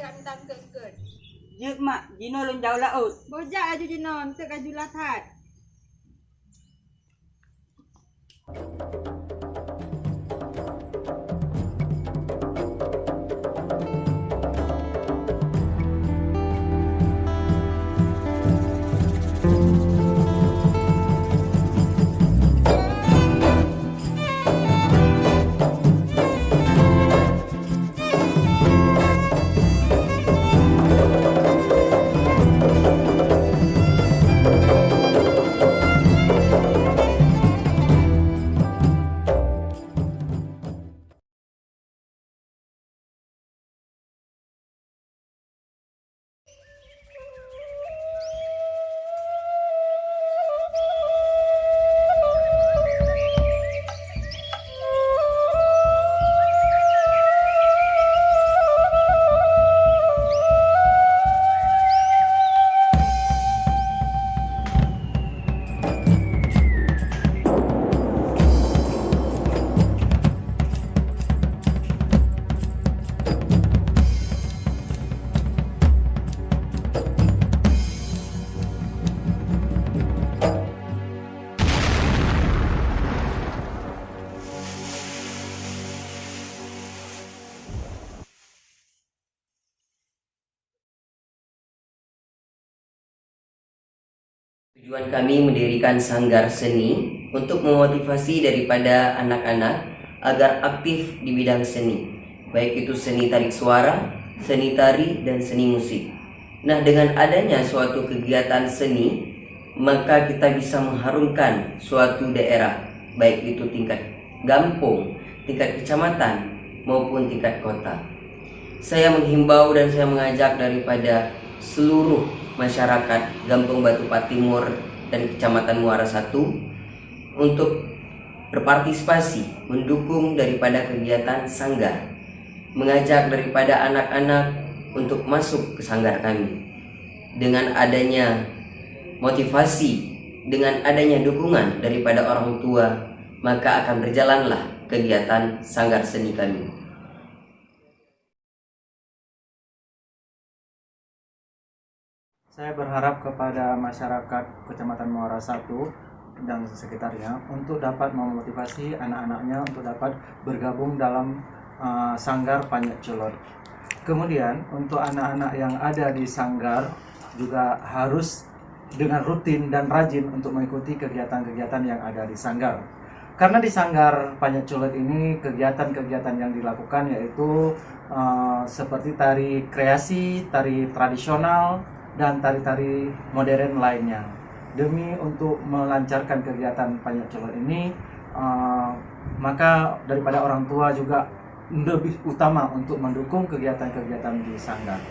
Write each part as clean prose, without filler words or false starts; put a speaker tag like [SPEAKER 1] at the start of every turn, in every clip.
[SPEAKER 1] hak minta ke.
[SPEAKER 2] Jek mak, Jino lon jauh laut.
[SPEAKER 1] Bojak aju Jino, minta kaju lathat.
[SPEAKER 3] Tujuan kami mendirikan sanggar seni untuk memotivasi daripada anak-anak agar aktif di bidang seni, baik itu seni tarik suara, seni tari, dan seni musik. Nah, dengan adanya suatu kegiatan seni, maka kita bisa mengharumkan suatu daerah, baik itu tingkat kampung, tingkat kecamatan, maupun tingkat kota. Saya menghimbau dan saya mengajak daripada seluruh masyarakat Gampong Batupat Timur dan Kecamatan Muara 1 untuk berpartisipasi mendukung daripada kegiatan sanggar, mengajak daripada anak-anak untuk masuk ke sanggar kami. Dengan adanya motivasi, dengan adanya dukungan daripada orang tua, maka akan berjalanlah kegiatan sanggar seni kami.
[SPEAKER 4] Saya berharap kepada masyarakat Kecamatan Muara 1 dan sekitarnya untuk dapat memotivasi anak-anaknya untuk dapat bergabung dalam sanggar Panjat Culot. Kemudian untuk anak-anak yang ada di sanggar juga harus dengan rutin dan rajin untuk mengikuti kegiatan-kegiatan yang ada di sanggar. Karena di sanggar Panjat Culot ini kegiatan-kegiatan yang dilakukan yaitu seperti tari kreasi, tari tradisional, dan tari-tari modern lainnya. Demi untuk melancarkan kegiatan Panjat Culot ini, maka daripada orang tua juga lebih utama untuk mendukung kegiatan-kegiatan di sanggar.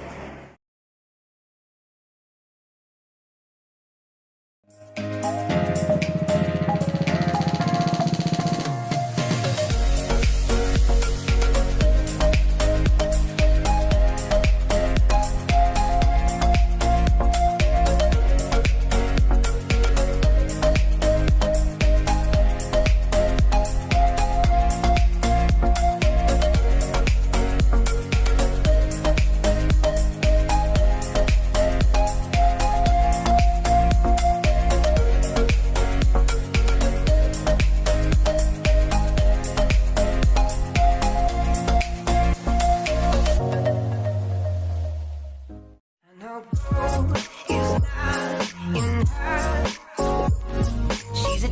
[SPEAKER 5] She's a